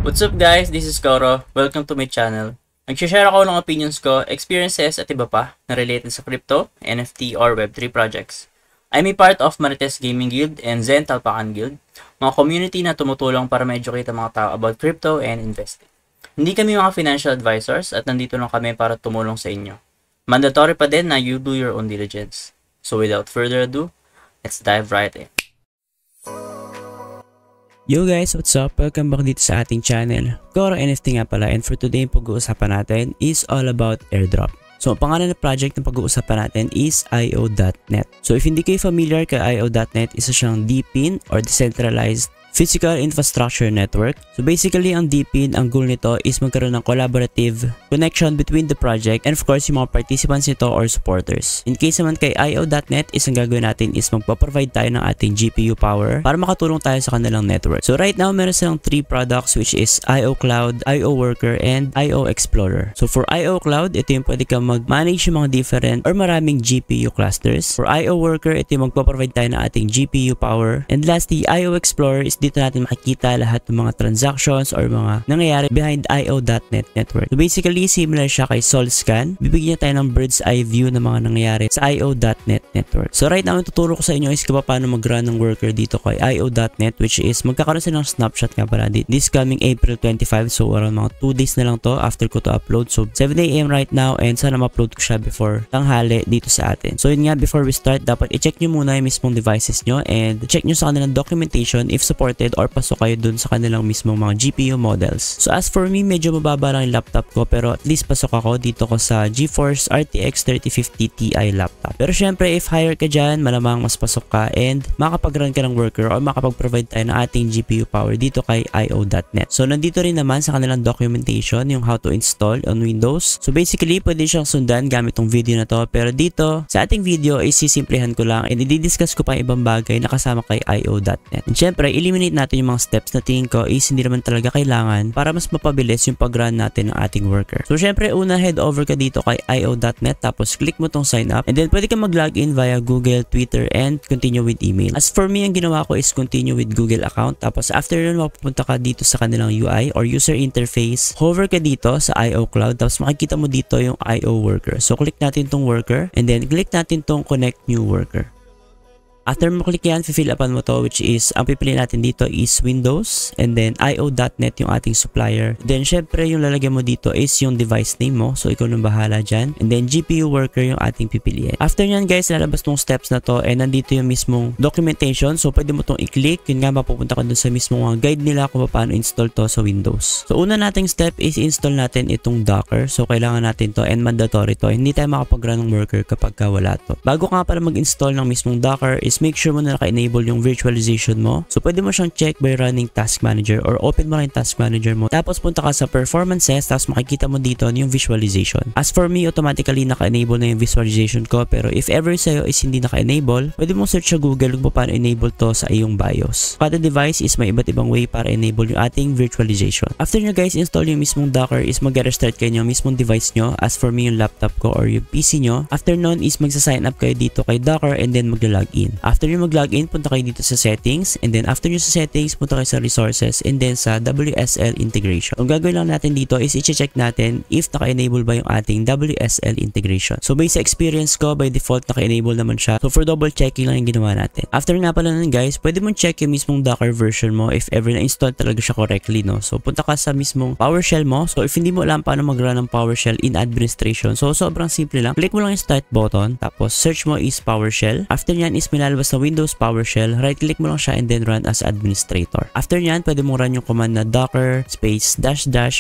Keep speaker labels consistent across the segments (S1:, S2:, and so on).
S1: What's up guys? This is Koro. Welcome to my channel. Nag-share ako ng opinions ko, experiences at iba pa na related sa crypto, NFT or Web3 projects. I'm a part of Marites Gaming Guild and Zen Talpakan Guild, mga community na tumutulong para ma-educate ang mga tao about crypto and investing. Hindi kami mga financial advisors at nandito lang kami para tumulong sa inyo. Mandatory pa din na you do your own diligence. So without further ado, let's dive right in.
S2: Yo guys, what's up? Welcome back dito sa ating channel. Koro NFT nga pala, and for today yung pag-uusapan natin is all about airdrop. So, ang pangalan ng project na pag-uusapan natin is IO.net. So, if hindi kayo familiar kay IO.net, isa siyang DePIN or Decentralized Physical Infrastructure Network. So basically, ang DePIN, ang goal nito is magkaroon ng collaborative connection between the project and of course yung mga participants nito or supporters. In case naman kay IO.net, ang gagawin natin is magpa-provide tayo ng ating GPU power para makatulong tayo sa kanilang network. So right now, meron silang 3 products which is IO Cloud, IO Worker, and IO Explorer. So for IO Cloud, ito yung pwede kang mag-manage yung mga different or maraming GPU clusters. For IO Worker, ito yung magpa-provide tayo ng ating GPU power. And lastly, IO Explorer is dito natin makikita lahat ng mga transactions or mga nangyayari behind IO.net network. So basically, similar siya kay SolScan. Bibigyan tayo ng bird's eye view ng mga nangyayari sa IO.net network. So right now, ang tuturo ko sa inyo is kung paano mag-run ng worker dito kay IO.net, which is magkakaroon sila ng snapshot nga pala this coming April 25. So around mga 2 days na lang to after ko to upload. So 7 AM right now and sana ma-upload ko siya before tanghali dito sa atin. So yun nga, before we start, dapat i-check nyo muna yung mismong devices nyo and check nyo sa kanilang documentation if supported or pasok kayo dun sa kanilang mismong mga GPU models. So as for me, medyo mababa lang yung laptop ko pero at least pasok ako dito ko sa GeForce RTX 3050 Ti laptop. Pero syempre, if higher ka dyan, malamang mas pasok ka and makapag-run ka ng worker or makapag-provide tayo ng ating GPU power dito kay IO.net. So nandito rin naman sa kanilang documentation yung how to install on Windows. So basically, pwede siyang sundan gamit tong video na to, pero dito sa ating video is sisimplihan ko lang and i-discuss ko pa ibang bagay na kasama kay IO.net. And syempre, eliminate natin yung mga steps na tingin ko is hindi naman talaga kailangan para mas mapabilis yung pag-run natin ng ating worker. So syempre, una head over ka dito kay IO.net tapos click mo tong sign up and then pwede ka mag-login via Google, Twitter, and continue with email. As for me, ang ginawa ko is continue with Google account tapos after nun, mapupunta ka dito sa kanilang UI or user interface. Hover ka dito sa IO Cloud tapos makikita mo dito yung IO Worker. So click natin tong worker and then click natin tong connect new worker. After mo click yan, fill upan mo to, which is, ang pipili natin dito is Windows and then IO.net yung ating supplier. Then syempre yung lalagyan mo dito is yung device name mo, so ikaw nang bahala dyan. And then GPU worker yung ating pipiliin. After nyan guys, lalabas tong steps na to and nandito yung mismong documentation, so pwede mo tong i-click. Yun nga, mapupunta ka dun sa mismong guide nila kung paano install to sa Windows. So una nating step is install natin itong Docker, so kailangan natin to and mandatory to. Hindi tayo makapag-run ng worker kapag wala to. Bago ka pala mag-install ng mismong Docker is make sure mo na naka-enable yung virtualization mo. So pwede mo siyang check by running Task Manager or open mo lang yung Task Manager mo. Tapos punta ka sa Performances, tapos makikita mo dito yung visualization. As for me, automatically naka-enable na yung visualization ko, pero if ever sa'yo is hindi naka-enable, pwede mo search sa Google kung paano enable to sa iyong BIOS. Kada device is may iba't ibang way para enable yung ating virtualization. After nyo guys install yung mismong Docker is mag-restart kayo yung mismong device nyo. As for me, yung laptop ko or yung PC nyo. After nun is magsa-sign up kayo dito kay Docker and then magla-login. After nyo mag-login, punta kayo dito sa settings and then after nyo sa settings, punta kayo sa resources and then sa WSL integration. Ang gagawin lang natin dito is i-check natin if naka-enable ba yung ating WSL integration. So based sa experience ko, by default naka-enable naman siya. So for double checking lang yung ginawa natin. After nga pala nun guys, pwede mo check yung mismong Docker version mo if ever na-install talaga siya correctly, no? So punta ka sa mismong PowerShell mo. So if hindi mo alam paano mag-run ng PowerShell in administration, so sobrang simple lang. Click mo lang yung start button, tapos search mo is PowerShell. After nyan is milalabas na Windows PowerShell, right click mo lang siya and then run as administrator. After nyan, pwede mong run yung command na docker space --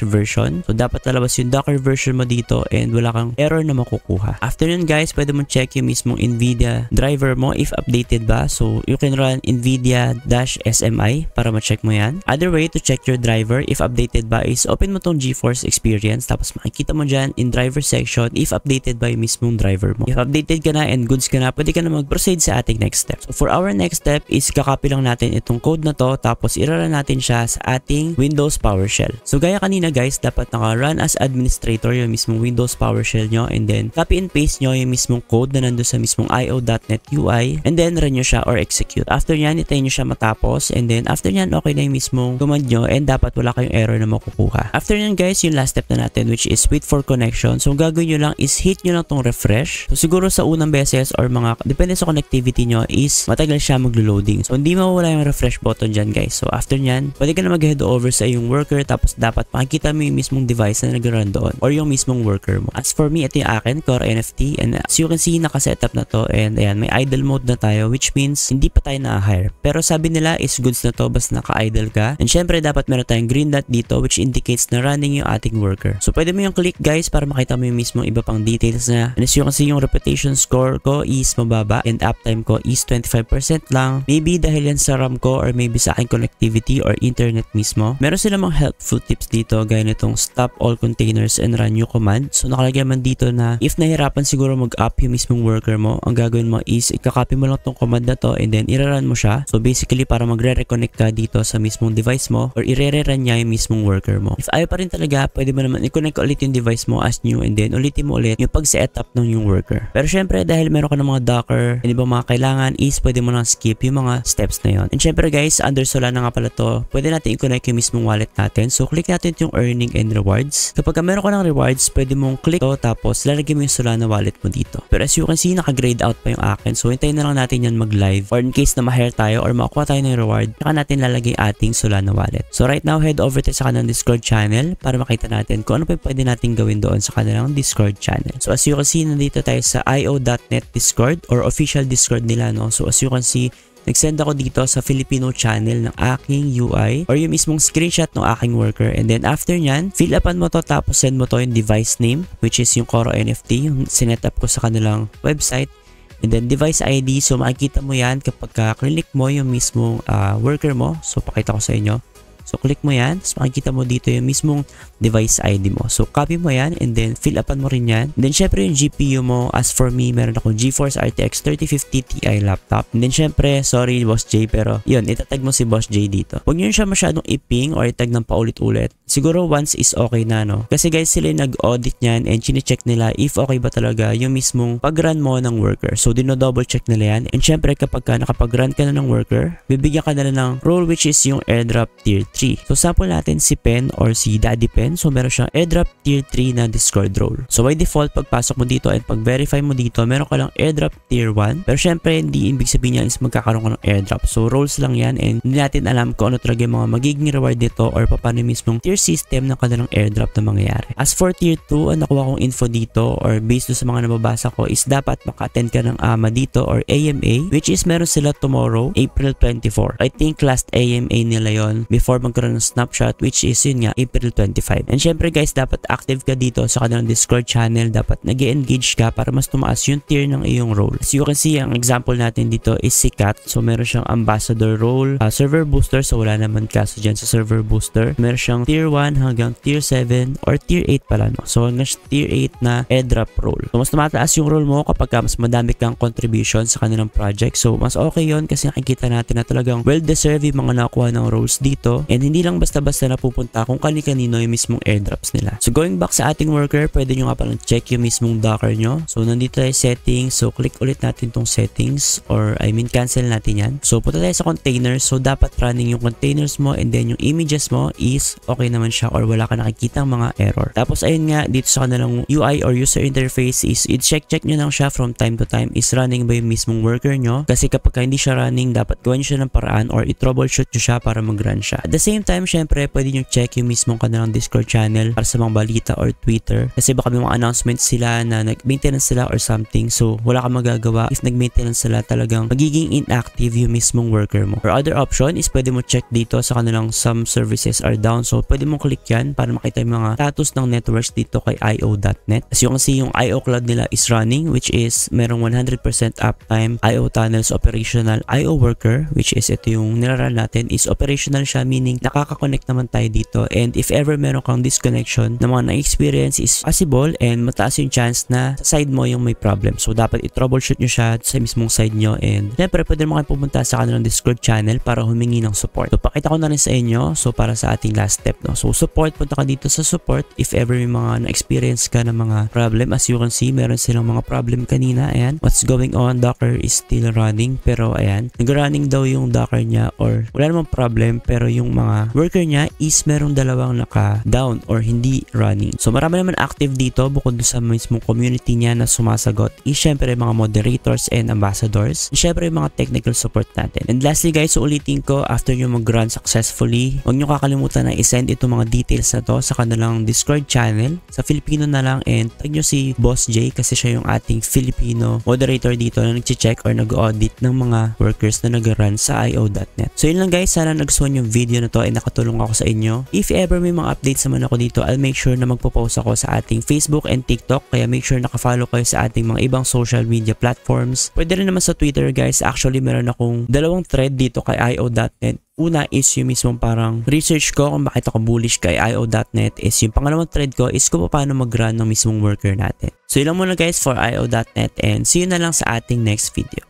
S2: version. So dapat lalabas yung Docker version mo dito and wala kang error na makukuha. After nyan guys, pwede mong check yung mismong NVIDIA driver mo if updated ba. So you can run NVIDIA-SMI para ma-check mo yan. Other way to check your driver if updated ba is open mo tong GeForce Experience tapos makikita mo dyan in driver section if updated ba yung mismong driver mo. If updated ka na and goods ka na, pwede ka na mag-proceed sa ating next next step. So for our next step is kakopy lang natin itong code na to tapos irarun natin siya sa ating Windows PowerShell. So gaya kanina guys, dapat naka-run as administrator yung mismong Windows PowerShell nyo and then copy and paste nyo yung mismong code na nandun sa mismong io.net UI and then run nyo siya or execute. After nyan, itayin nyo siya matapos and then after nyan, okay na yung mismong command nyo and dapat wala kayong error na makukuha. After nyan guys, yung last step na natin which is wait for connection. So ang gagawin nyo lang is hit nyo lang tong refresh. So siguro sa unang beses or mga depende sa connectivity nyo is matagal siya maglo-loading. So hindi mawala yung refresh button dyan guys. So after nyan, pwede ka na mag-head over sa yung worker tapos dapat makikita mo yung mismong device na nag-run doon or yung mismong worker mo. As for me, ito yung akin, Core NFT and as you can see, naka-setup na to and ayan, may idle mode na tayo which means hindi pa tayo na-hire. Pero sabi nila is goods na to basta naka-idle ka and syempre dapat meron tayong green dot dito which indicates na running yung ating worker. So pwede mo yung click guys para makita mo yung mismong iba pang details na and as you can see, yung reputation score ko is mababa and uptime ko is 25% lang. Maybe dahil yan sa RAM ko or maybe sa aking connectivity or internet mismo. Meron sila mga helpful tips dito gaya nitong stop all containers and run new command. So nakalagay man dito na if nahirapan siguro mag-up yung mismong worker mo, ang gagawin mo is ikakopy mo lang tong command na to and then irarun mo siya. So basically para magre-reconnect ka dito sa mismong device mo or ire-rerun niya yung mismong worker mo. If ayaw pa rin talaga, pwede mo naman i-connect ulit yung device mo as new and then ulitin mo ulit yung pag-setup ng yung worker. Pero syempre dahil meron ka ng mga Docker and ibang mga kailangan is pwede mo lang skip yung mga steps na yon. And syempre guys, under Solana nga pala to, pwede natin i-connect yung mismong wallet natin. So click natin yung earning and rewards. Kapag meron ka ng rewards, pwede mong click to tapos lalagyan mo yung Solana wallet mo dito. Pero as you can see, naka-grade out pa yung akin. So hintayin na lang natin yan mag-live or in case na ma-hire tayo or makuha tayo ng reward, saka natin lalagay ating Solana wallet. So right now, head over tayo sa kanilang Discord channel para makita natin kung ano pa pwede natin gawin doon sa kanilang Discord channel. So as you can see, nandito tayo sa io.net Discord or official Discord nila, no? So as you can see, nag-send ako dito sa Filipino channel ng aking UI or yung mismong screenshot ng aking worker and then after nyan, fill upan mo to tapos send mo to yung device name which is yung Coro NFT, yung sinetup ko sa kanilang website and then device ID. So makikita mo yan kapag click mo yung mismong worker mo. So pakita ko sa inyo. So click mo yan, tapos makikita mo dito yung mismong device ID mo. So copy mo yan and then fill upan mo rin yan. And then syempre yung GPU mo, as for me, meron akong GeForce RTX 3050 Ti laptop. And then syempre, sorry Boss J, pero yun, itatag mo si Boss J dito. Huwag nyo siya masyadong i-ping or itag ng paulit-ulit. Siguro once is okay na, no? Kasi guys, sila yung nag-audit nyan and chinecheck nila if okay ba talaga yung mismong pag-run mo ng worker. So dino-double check nila yan. And syempre kapag nakapag-run ka na ng worker, bibigyan ka na ng role which is yung airdrop tier 3. So sample natin si Pen or si Daddy Pen. So meron siyang airdrop tier 3 na Discord role. So by default, pagpasok mo dito and pag-verify mo dito, meron ka lang airdrop tier 1. Pero syempre, hindi ibig sabihin niya is magkakaroon ka ng airdrop. So roles lang yan and hindi natin alam kung ano talaga yung mga magiging reward dito or paano mismong tier system ng kanilang airdrop na mangyayari. As for tier 2, ang nakuha kong info dito or based sa mga nababasa ko is dapat maka-attend ka ng AMA dito or AMA which is meron sila tomorrow, April 24. I think last AMA nila yon before magkaroon ng snapshot which is yun nga April 25. And syempre guys, dapat active ka dito sa kanilang Discord channel, dapat nag-engage ka para mas tumaas yung tier ng iyong role. As you can see, ang example natin dito is si Kat. So meron siyang ambassador role, server booster, so wala naman kaso dyan sa server booster. Meron siyang tier 1 hanggang tier 7 or tier 8 pala, no? So hanggang tier 8 na airdrop role. So mas tumataas yung role mo kapag mas madami kang contribution sa kanilang project. So mas okay yon kasi nakikita natin na talagang well-deserved yung mga nakuha ng roles dito and hindi lang basta-basta napupunta kung kani-kanino yung mismong airdrops nila. So going back sa ating worker, pwede nyo nga palang check yung mismong Docker nyo. So nandito tayo settings. So click ulit natin tong settings or I mean cancel natin yan. So punta tayo sa containers. So dapat running yung containers mo and then yung images mo is okay naman siya or wala ka nakikitang mga error. Tapos ayun nga, dito sa kanilang UI or user interface is i-check nyo lang siya from time to time is running ba yung mismong worker nyo. Kasi kapag hindi siya running, dapat gawin nyo siya ng paraan or i-troubleshoot nyo siya para mag-run siya. At the same time, syempre, pwede nyo check yung mismong kanilang Discord channel para sa mga balita or Twitter. Kasi baka may mga announcements sila na nag-maintenance sila or something. So, wala ka magagawa if nag-maintenance sila, talagang magiging inactive yung mismong worker mo. Or other option is pwede mo check dito sa kanilang some services are down. So, pwede pwede mong click yan para makita yung mga status ng networks dito kay io.net. As you can see, yung IO Cloud nila is running, which is merong 100% uptime, IO tunnels operational, IO worker, which is ito yung niraran natin, is operational siya, meaning nakaka-connect naman tayo dito. And if ever meron kang disconnection na mga na-experience is possible and mataas yung chance na sa side mo yung may problem. So dapat i-troubleshoot nyo siya sa mismong side nyo, and syempre pwede mo kayo pumunta sa kanilang Discord channel para humingi ng support. So pakita ko na rin sa inyo, so para sa ating last step, no. So support, punta ka dito sa support if ever may mga na-experience ka ng mga problem. As you can see, meron silang mga problem kanina. Ayan, what's going on, Docker is still running, pero ayan, nag-running daw yung Docker niya, or wala namang problem, pero yung mga worker niya is merong dalawang naka-down or hindi running. So marami naman active dito bukod sa mismong community niya na sumasagot is syempre mga moderators and ambassadors, and syempre yung mga technical support natin. And lastly guys, so ulitin ko, after nyo mag-run successfully, huwag nyo kakalimutan na isend itong mga details na to sa kanilang Discord channel. Sa Filipino na lang, and tag nyo si Boss J kasi siya yung ating Filipino moderator dito na nag-check or nag-audit ng mga workers na nag-run sa io.net. So yun lang guys, sana nagustuhan yung video na to and nakatulong ako sa inyo. If ever may mga updates naman ako dito, I'll make sure na magpo-post ako sa ating Facebook and TikTok, kaya make sure naka-follow kayo sa ating mga ibang social media platforms. Pwede rin naman sa Twitter guys. Actually meron akong dalawang thread dito kay io.net. Una is yung mismong parang research ko kung bakit ako bullish kay io.net, is yung pangalawang thread ko is kung paano mag-run ng mismong worker natin. So yun lang muna guys for io.net, and see you na lang sa ating next video.